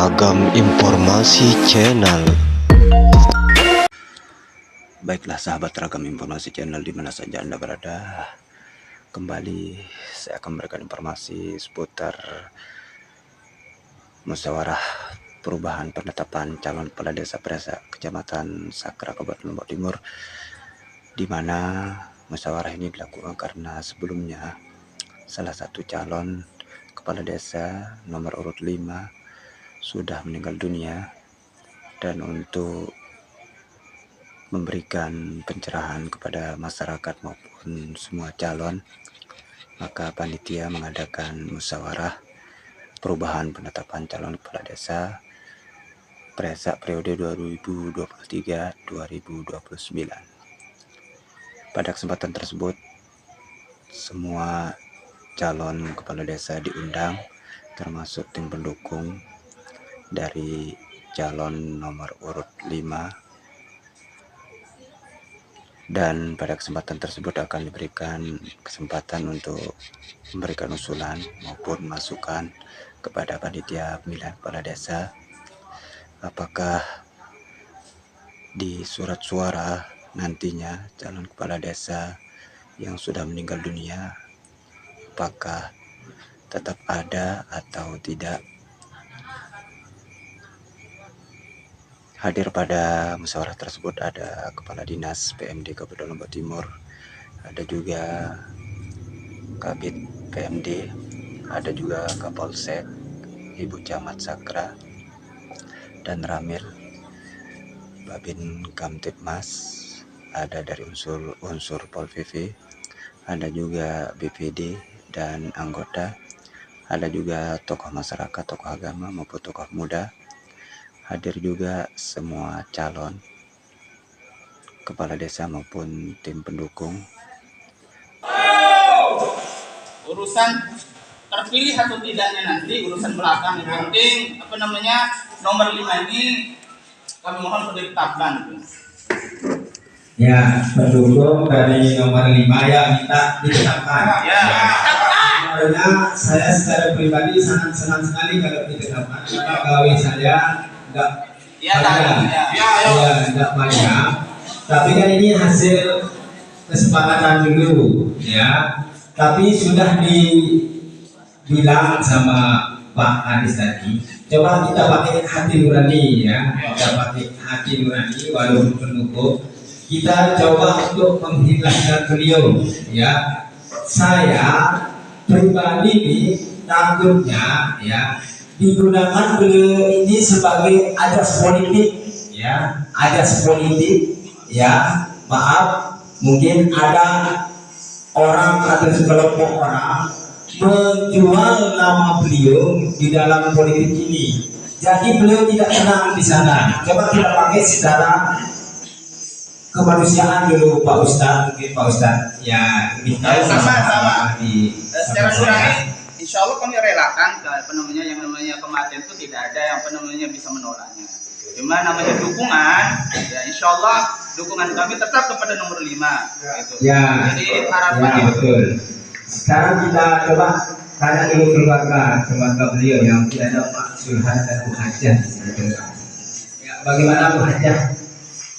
Ragam Informasi Channel. Baiklah sahabat Ragam Informasi Channel, dimana saja Anda berada, kembali saya akan memberikan informasi seputar musyawarah perubahan penetapan calon kepala desa Presa Kecamatan Sakra Kabupaten Lombok Timur, di mana musyawarah ini dilakukan karena sebelumnya salah satu calon kepala desa nomor urut 5 sudah meninggal dunia, dan untuk memberikan pencerahan kepada masyarakat maupun semua calon, maka panitia mengadakan musyawarah perubahan penetapan calon kepala desa Presa periode 2023-2029. Pada kesempatan tersebut, semua calon kepala desa diundang, termasuk tim pendukung dari calon nomor urut 5, dan pada kesempatan tersebut akan diberikan kesempatan untuk memberikan usulan maupun masukan kepada panitia pemilihan kepala desa, apakah di surat suara nantinya calon kepala desa yang sudah meninggal dunia apakah tetap ada atau tidak. Hadir pada musyawarah tersebut ada Kepala Dinas PMD Kabupaten Lombok Timur, ada juga Kabid PMD, ada juga Kapolsek, Ibu Camat Sakra, dan Ramil Babin Kamtipmas, ada dari unsur Pol PP, ada juga BPD dan anggota, ada juga tokoh masyarakat, tokoh agama maupun tokoh muda. Hadir juga semua calon kepala desa maupun tim pendukung. Urusan terpilih atau tidaknya nanti urusan belakang, yang penting nomor 5 ini kami mohon untuk ditetapkan. Ya, pendukung dari nomor 5 ya minta ditetapkan. Ya. Karena saya secara pribadi sangat senang sekali kalau ditetapkan, karena gawe saya enggak banyak, tapi kan ini hasil kesepakatan dulu ya. Tapi sudah dibilang sama Pak Anies tadi, coba kita pakai hati nurani ya, kita pakai hati nurani walaupun pendukung, kita coba untuk menghilangkan beliau ya. Saya pribadi nih takutnya ya digunakan beliau ini sebagai ajas politik ya, ajas politik ya. Maaf, mungkin ada orang atau sekelompok orang menjual nama beliau di dalam politik ini, jadi beliau tidak tenang di sana. Coba kita pakai secara kemanusiaan dulu Pak Ustadz, mungkin Pak Ustadz ya kita sama-sama di secara nurani. Insya Allah kami relakan yang namanya kematian itu tidak ada yang bisa menolaknya. Cuma namanya dukungan, ya insya Allah dukungan kami tetap kepada nomor 5. Gitu. Ya. Jadi harapan ya, betul. Sekarang kita coba tanya dulu keluarga beliau yang tidak ada Pak Surhan dan Bu Hajah. Ya, bagaimana Bu Hajah?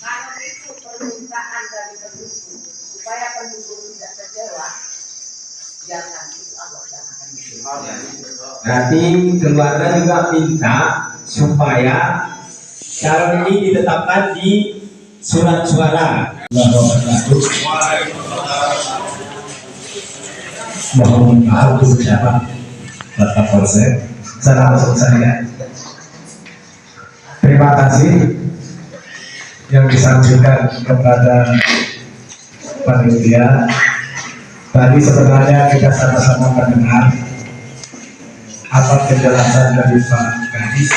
Kalau itu permintaan dari pendukung supaya pendukung tidak kecewa, jangan itu Allah yang akan diberikan. Berarti keluarga juga minta supaya calon ini ditetapkan di surat suara. Mohon maaf untuk siapa Bapak Polsek. Saya langsung saja. Terima kasih yang disampaikan kepada panitia. Tadi sebenarnya kita sama-sama mendengar apa penjelasan dari Pak Kadis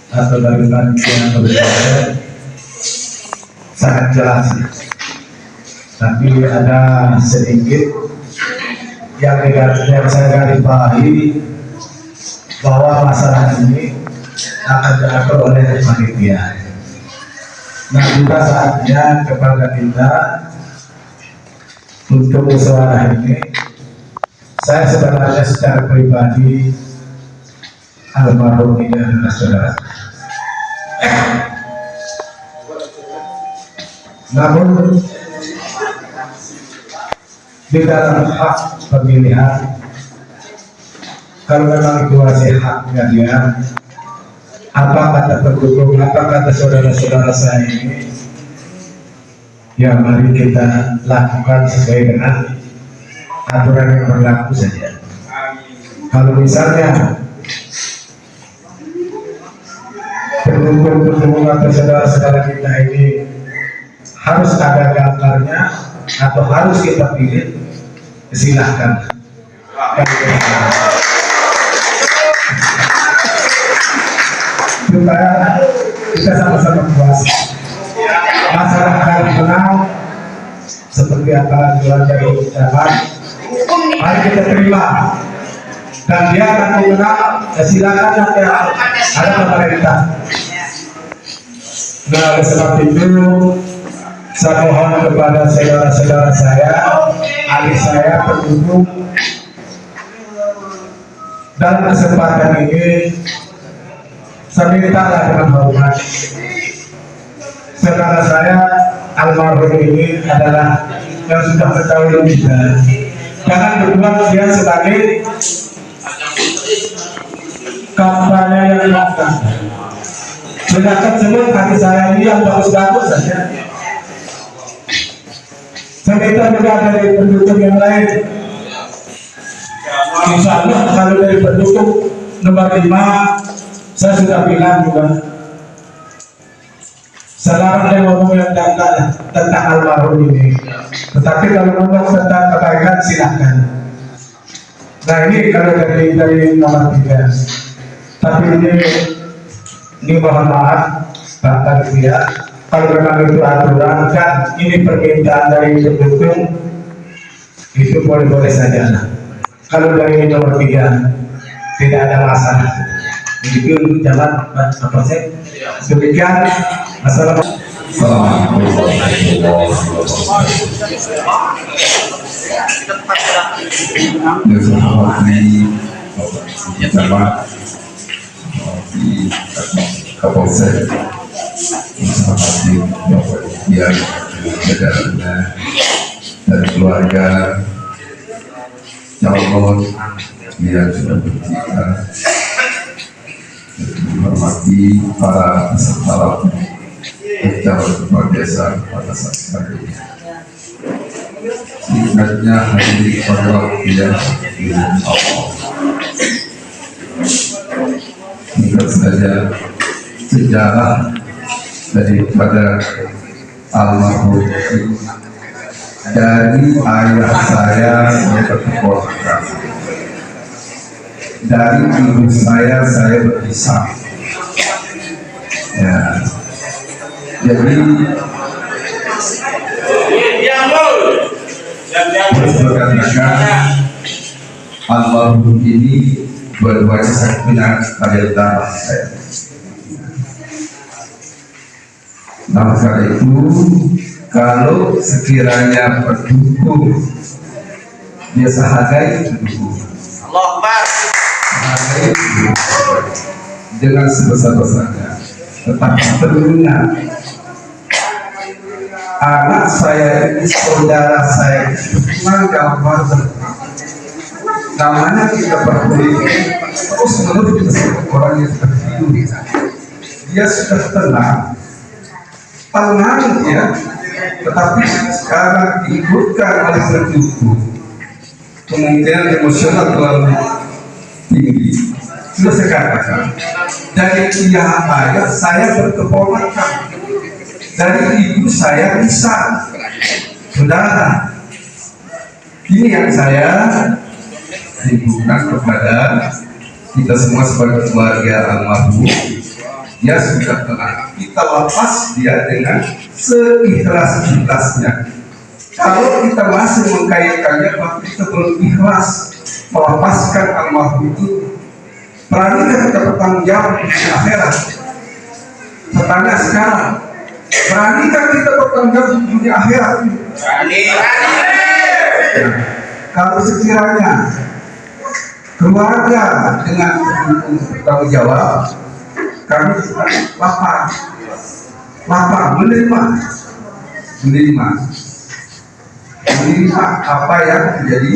atau dari panitia Polsek, sangat jelas. Tapi ada sedikit yang saya garis bawahi, bahwa masalah ini akan diatur oleh panitia. Nah, juga saatnya kepada kita untuk musyawarah ini, saya sebenarnya secara pribadi almarhum ini adalah saudara. Namun di dalam hak pemilihan, kalau memang itu masih haknya dia, apa kata pendukung, apa kata saudara-saudara saya ini, ya mari kita lakukan sesuai dengan aturan yang berlaku saja. Kalau misalnya pendukung atau saudara-saudara kita ini harus ada gambarnya atau harus kita pilih, silahkan. Supaya kita sama-sama puas. Masyarakat kenal seperti apa jualan dari ucapan, mari kita terima. Dan dia akan mengenal, silakan nanti ada pemerintah. Nah, oleh sebab itu saya mohon kepada saudara-saudara saya, adik saya, pendukung, dalam kesempatan ini saya mintalah dengan hormat, saudara saya almarhum ini adalah yang sudah ketahui juga, jangan berbuat dia sebagai kampanye yang dilakukan. Sedangkan sebut hati saya ini yang bagus-bagus saja. Saya minta juga dari pendukung yang lain. Insya Allah kalau dari pendukung nomor 5, saya sudah bilang juga, selamat yang ngomong yang tentang almarhum ini. Tetapi kalau ngomong tentang kebaikan silahkan. Nah ini kalau dari nomor 3. Tapi ini mohon maaf Pak Kadria, kalau memang itu aturan kan ini permintaan dari pendukung, itu boleh-boleh saja. Kalau dari nomor 3 tidak ada masalah. Begitu jalan apa sih? Demikian. Assalamualaikum warahmatullahi wabarakatuh. Di Kapolsek menghormati Bapak yang jajarannya dan keluarga calon yang sudah bertiga, menghormati para peserta calon kepala desa pada saat hari ini. Singkatnya hari pada waktu yang Allah. Singkat saja sejarah daripada almarhum dari ayah saya berkeponakan, dari ibu saya berpisah. Ya, jadi dikatakan almarhum ini berwajah minat pada darah saya. Nah, karena itu kalau sekiranya pendukung dia sahagai pendukung, sahagai dengan sebesar-besarnya, tetapi tentunya anak saya ini, saudara saya memang gambar namanya kita berpolitik terus menerus kita sebagai orang yang tertidur. Dia sudah tenang ya, tetapi sekarang diikutkan oleh pendukung, kemungkinan emosional terlalu tinggi. Sudah saya katakan, dari pihak ayah saya berkeponakan, dari ibu saya bisa saudara. Ini yang saya himpunkan kepada kita semua sebagai keluarga almarhum. Dia sudah tenang, kita lepas dia dengan seikhlas-ikhlasnya. Kalau kita masih mengkaitkannya, maka kita belum ikhlas melepaskan almarhum itu. Beranilah kita bertanggung jawab di akhirat. Bertanya sekarang, beranikah kita bertanggung jawab di dunia akhirat? Berani. Kalau sekiranya keluarga dengan tanggung jawab, kami lapar menerima apa yang menjadi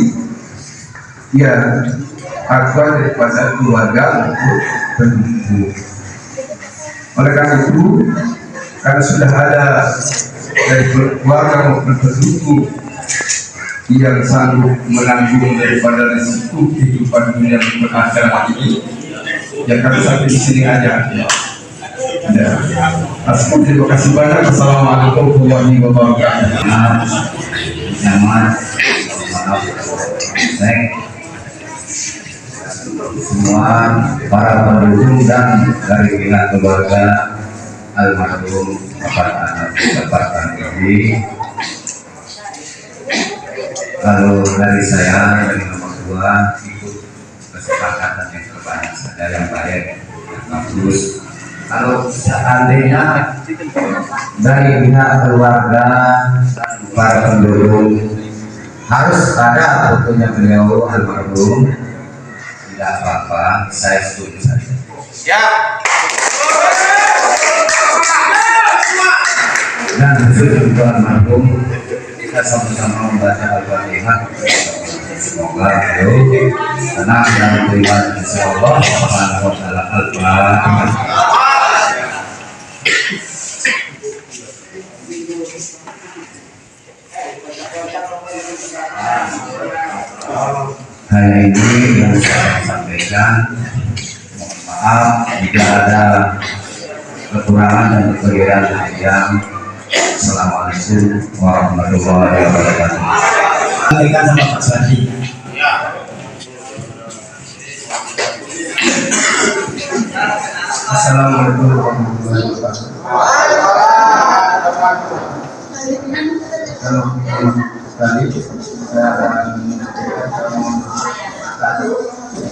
ya acuan daripada keluarga untuk pendukung. Oleh karena itu, karena sudah ada dari keluarga maupun pendukung yang sanggup menanggung daripada risiko kehidupan dunia berakhirat ini, ya kami sampai di sini aja. Ya. Terima kasih banyak. Assalamualaikum warahmatullahi wabarakatuh. Semua para pendukung dan dari pihak keluarga almarhum Bapak ini, lalu dari saya dari nomor 2 ikut kesepakatan yang terbaik saja yang baik yang bagus. Kalau seandainya dari pihak keluarga para pendukung harus ada fotonya beliau almarhum, tidak apa-apa, saya setuju saja. Dan khusus untuk almarhum, kita sama-sama membaca Al-Fatihah. Semoga beliau tenang dan beriman insya Allah. Subhanahu wa ta'ala. Al-Fatihah. Hanya ini yang saya sampaikan. Mohon maaf jika ada kekurangan dan kekeliruan yang. Assalamualaikum warahmatullahi wabarakatuh. Sampaikan sama Pak Sadi. Assalamualaikum warahmatullahi wabarakatuh. Kalau tadi saya akan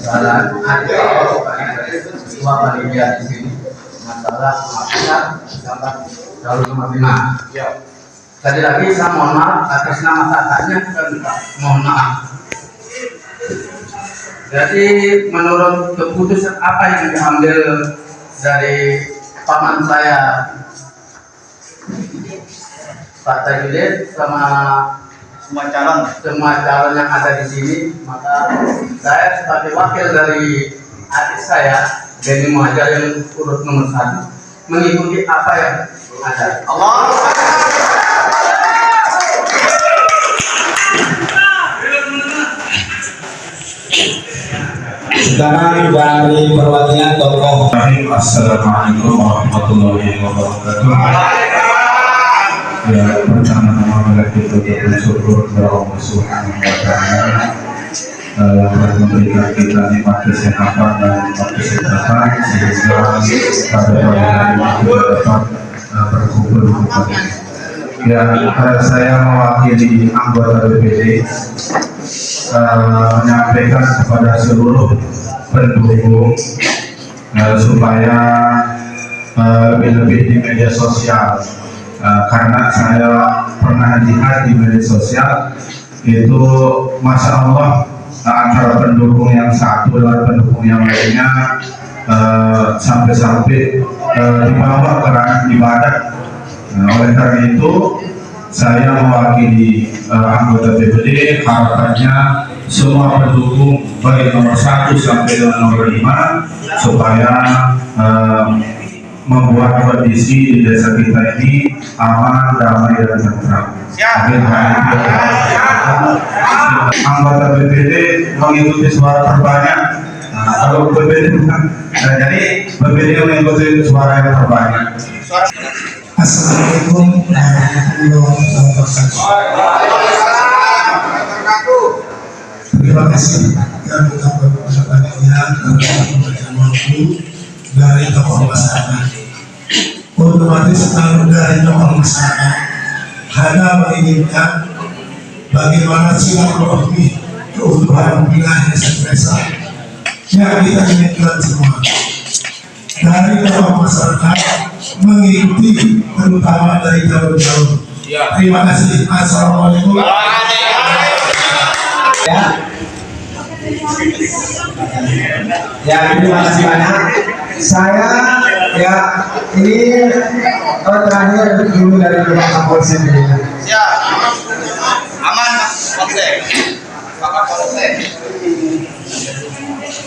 salah semua panitia di sini masalah makan dapat kalau nomor 5. Tadi lagi saya mohon maaf atas nama kakaknya, mohon maaf. Jadi menurut keputusan apa yang diambil dari paman saya Pak Tajudin sama semua calon yang ada di sini, maka saya sebagai wakil dari adik saya Denny Muhajar yang urut nomor 1 mengikuti apa yang ada. Allah. Sekarang dari perwakilan tokoh. Assalamualaikum warahmatullahi wabarakatuh. Ya, pertama-tama kita bersyukur kepada Allah Subhanahu wa Ta'ala yang telah memberikan kita nikmat kesehatan dan nikmat kesehatan sehingga pada hari ini kita dapat berkumpul kembali. Ya, saya mewakili anggota BPD menyampaikan kepada seluruh pendukung supaya lebih-lebih di media sosial, karena saya pernah lihat di media sosial itu Masya Allah antara pendukung yang satu dan pendukung yang lainnya sampai-sampai dibawa ke ranah ibadah. Oleh karena itu saya mewakili anggota BPD, harapannya semua pendukung baik nomor 1 sampai dengan nomor 5 supaya membuat kondisi di desa kita ini aman, damai dan tentram. Anggota BPD mengikuti suara terbanyak. Kalau BPD jadi BPD mengikuti suara yang terbanyak. Assalamualaikum warahmatullahi wabarakatuh. Terima kasih yang mengucapkan panitia dan waktu dari tokoh masyarakat. Otomatis kalau dari tokoh masyarakat hanya menginginkan bagaimana silaturahmi keutuhan wilayah desa-desa yang kita inginkan semua. Dari tokoh masyarakat mengikuti terutama dari jauh-jauh. Terima kasih. Assalamualaikum. Ya, Ya, terima kasih banyak. Saya ya ini terakhir dulu dari Bapak Kapolsek. Ya, aman, Polsek. Bapak Polsek.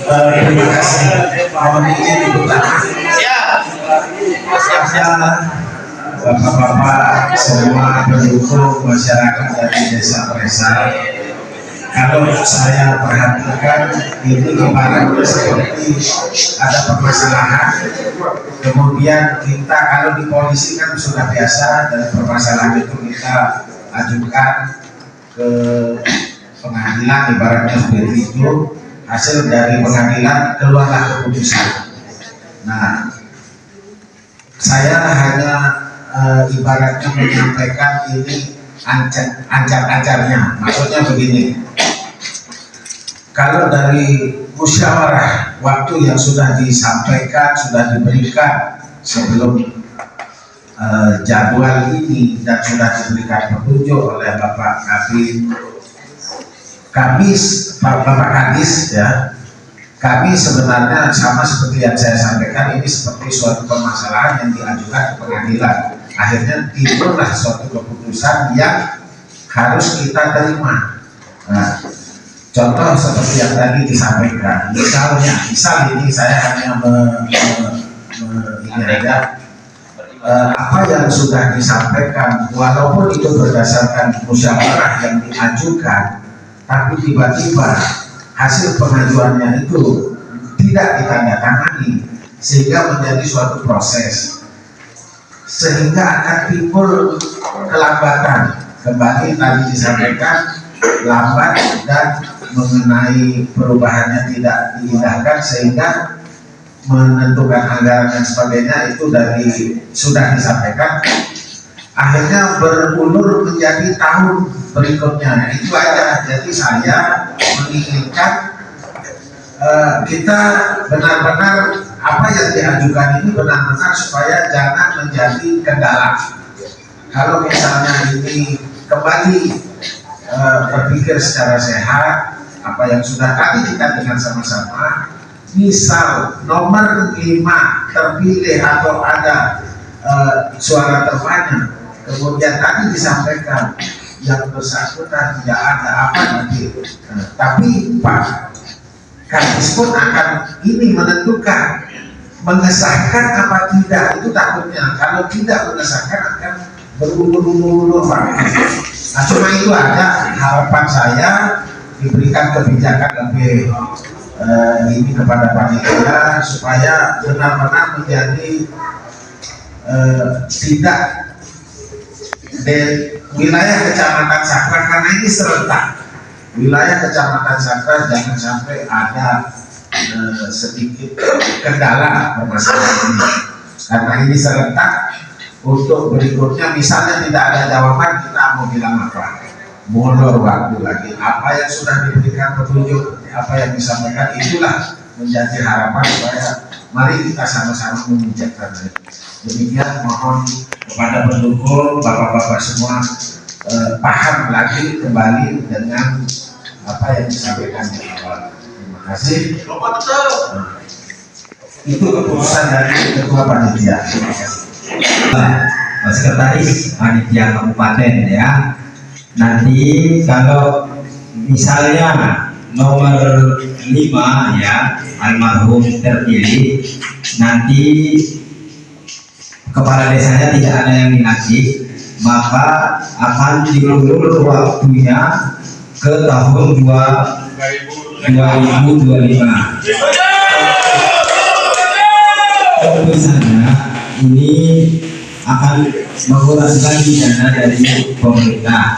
Terima kasih. Mohon izin dibuka. Siap. Siap. Bapak-bapak semua pendukung masyarakat dari Desa Presar. Kalau saya perhatikan ini kemarin seperti ada permasalahan. Kemudian kita kalau di polisi kan sudah biasa, dan permasalahan itu kita ajukan ke pengadilan, ibaratnya seperti itu. Hasil dari pengadilan keluarlah keputusan. Nah, saya hanya ibaratnya menyampaikan ini ancar-ancarnya. Maksudnya begini, kalau dari musyawarah waktu yang sudah disampaikan, sudah diberikan sebelum jadwal ini dan sudah diberikan petunjuk oleh Bapak Bapak Kadis ya, kami sebenarnya sama seperti yang saya sampaikan, ini seperti suatu permasalahan yang diajukan ke pengadilan. Akhirnya timbullah suatu keputusan yang harus kita terima. Nah, contoh seperti yang tadi disampaikan, misal ini saya hanya apa yang sudah disampaikan, walaupun itu berdasarkan musyawarah yang diajukan, tapi tiba-tiba hasil pengajuannya itu tidak ditandatangani, sehingga menjadi suatu proses, sehingga akan timbul kelambatan. Kembali tadi disampaikan lambat dan mengenai perubahannya tidak diindahkan, sehingga menentukan anggaran dan sebagainya itu sudah disampaikan, akhirnya berulur menjadi tahun berikutnya. Itu aja. Jadi saya menginginkan kita benar-benar apa yang diajukan ini benar-benar supaya jangan menjadi kendala. Kalau misalnya ini kembali berpikir secara sehat, apa yang sudah tadi kita dengar sama-sama, misal nomor 5 terpilih atau ada suara terbanyak, kemudian tadi disampaikan yang bersangkutan tidak ada apa nanti, tapi Pak Kadis pun akan ini menentukan mengesahkan apa tidak. Itu takutnya kalau tidak mengesahkan akan berulur-ulur Pak. Nah, cuma itu aja harapan saya, diberikan kebijakan lebih ini kepada panitia supaya benar-benar menjadi tidak di wilayah Kecamatan Sakra, karena ini serentak. Wilayah Kecamatan Sakra jangan sampai ada sedikit kendala permasalahan ini, karena ini serentak. Untuk berikutnya misalnya tidak ada jawaban, kita mau bilang apa? Mundur waktu lagi. Apa yang sudah diberikan petunjuk, apa yang disampaikan, itulah menjadi harapan supaya mari kita sama-sama memijakkan. Demikian, mohon kepada pendukung, bapak-bapak semua paham lagi kembali dengan apa yang disampaikan di awal. Terima kasih. Itu keputusan dari Ketua Panitia. Terima kasih. Sekretaris Panitia Kabupaten ya. Nanti kalau misalnya nomor 5 ya almarhum terpilih, nanti kepala desanya tidak ada yang dilantik, maka akan diulur waktunya ke tahun 2025. Keputusannya ini akan menguras lagi dana dari pemerintah,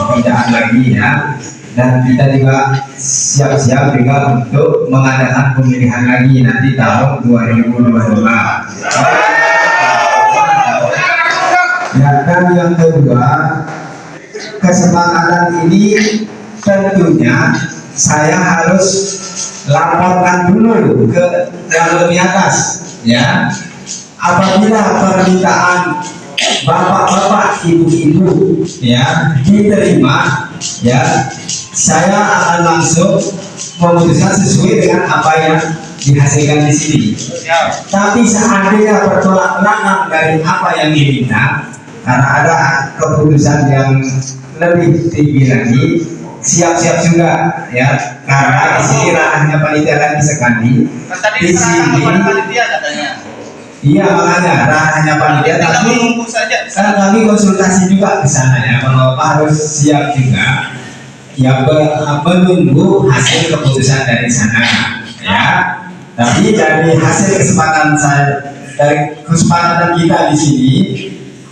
pekerjaan lagi ya, dan kita juga siap-siap juga untuk mengadakan pemilihan lagi nanti tahun 2025. Ya, dan yang kedua, kesepakatan ini tentunya saya harus laporkan dulu ke yang lebih atas ya. Apabila permintaan bapak-bapak, ibu-ibu ya diterima, ya saya akan langsung memutuskan sesuai dengan apa yang dihasilkan di sini. Tapi seandainya bertolak belakang dari apa yang diminta, karena ada keputusan yang lebih tinggi lagi, siap-siap juga ya, karena di sini ranahnya panitia lagi sekali. Di sini iya, makanya ranahnya panitia, tapi kan kami konsultasi juga ke sana ya, kalau harus siap juga ya, menunggu hasil keputusan dari sana ya. Tapi dari hasil kesepakatan dari kesepakatan kita di sini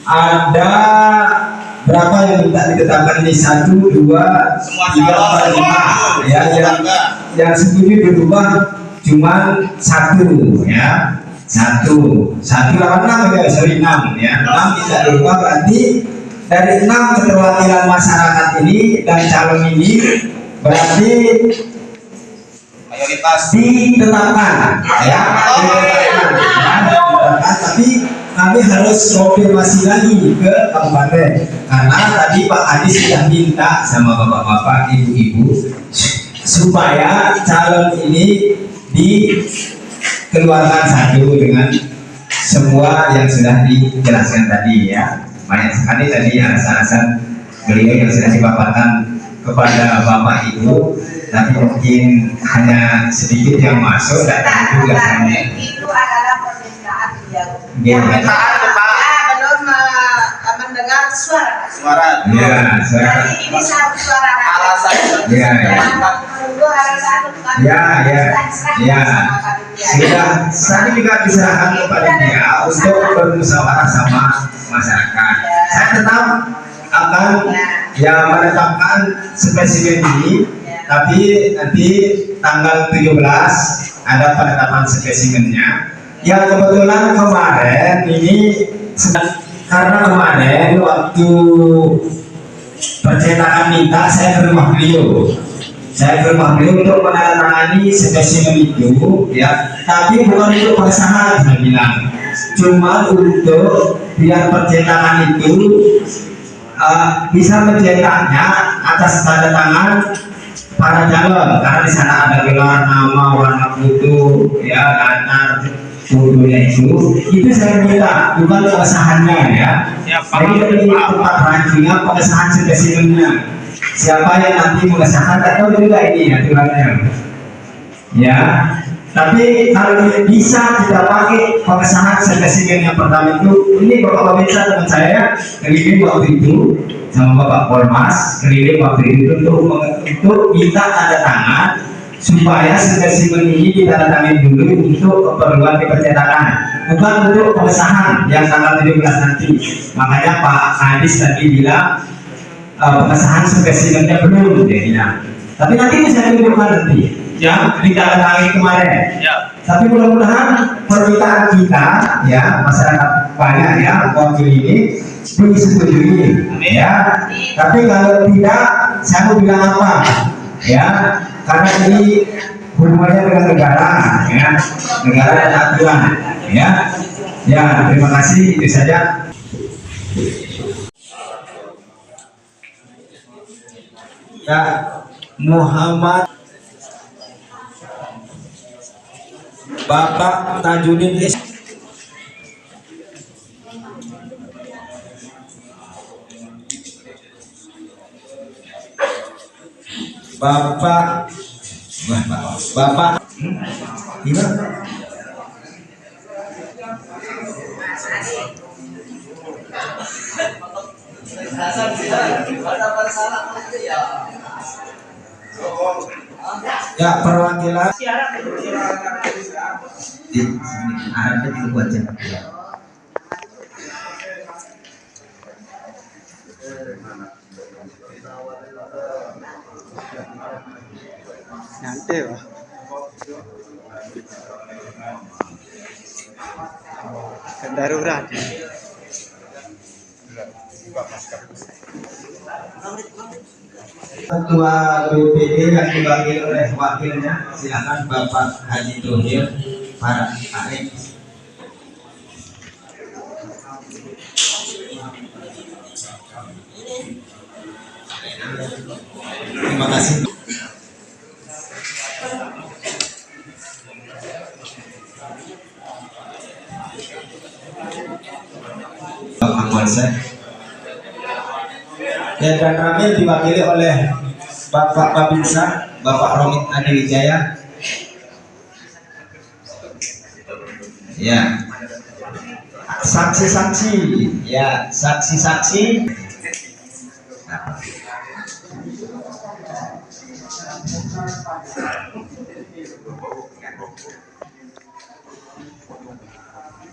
ada berapa yang minta ditetapkan ini? 1, 2, 3, 4, 5 ya, yang setuju berubah cuma 1 ya, 1 lawan 6 ya, sorry 6 ya, 6 tidak berubah, berarti dari 6 keterwakilan masyarakat ini dan calon ini berarti mayoritas ditetapkan ya, tapi kami harus konfirmasi lagi ke kabupaten, karena tadi Pak Adi sudah minta sama bapak-bapak, ibu-ibu supaya calon ini dikeluarkan satu dengan semua yang sudah dijelaskan tadi ya. Banyak sekali tadi alasan-alasan beliau yang sudah dipaparkan kepada bapak ibu, tapi mungkin hanya sedikit yang masuk dan juga hanya itu adalah permintaan beliau. Permintaan belum mendengar suara. ya, Jadi ini suara alasan ya, sudah tadi juga diserahkan kepada dia untuk bermusyawarah sama masyarakat. Saya tetap akan ya menetapkan spesimen ini, tapi nanti tanggal 17 ada penetapan spesimennya. Yang kebetulan kemarin ini karena kemarin waktu percetakan minta saya ke rumah beliau. Saya ke rumah beliau untuk menandatangani spesimen itu ya, tapi bukan untuk pengesahan, saya bilang cuma untuk biar percetakan itu bisa mencetaknya atas tanda tangan para calon, karena di sana ada gelar nama, warna foto ya, latar fotonya itu saya minta, bukan pengesahannya ya. Jadi ini tempat ranjingnya pengesahan spesimennya. Siapa yang nanti mengesahkan tak tahu juga ini aturannya ya. Tapi kalau bisa kita pakai pengesahan spesimen yang pertama itu, ini Bapak Babinsa dengan saya keliling waktu itu sama Bapak Polmas, keliling waktu itu untuk minta tanda tangan supaya spesimen ini ditandatangani dulu untuk keperluan di percetakan, bukan untuk pengesahan yang tanggal 17 nanti. Makanya Pak Kadis tadi bilang pengesahan spesimennya belum, dia bilang. Tapi nanti bisa tunjukkan nanti ya, ditandatangani kemarin ya. Tapi mudah-mudahan permintaan kita ya, masyarakat banyak ya wakil ini disetujui ya. Tapi kalau tidak, saya mau bilang apa ya, karena ini hubungannya dengan negara ya, negara dan aturan ya. Ya, terima kasih, itu saja. Ya, Muhammad Bapak Tajudin S. Bapak gimana? Ya, perwakilan di sini ada di buat aja. Nanti wah. Darurat. Ketua BPD yang diwakili oleh wakilnya, silakan Bapak Haji Tohir para AX. Kapolsek. Ya, dan Ramil diwakili oleh Bapak Babinsa, Bapak Romit Adi Wijaya. Ya, saksi-saksi, ya saksi-saksi.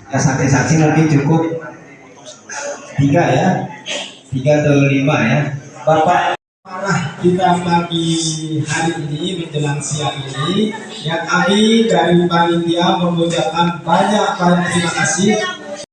Ya, saksi-saksi mungkin cukup 3 ya, 3 atau 5 ya. Bapak kita pagi hari ini menjelang siang ini, ya kami dari panitia mengucapkan banyak terima kasih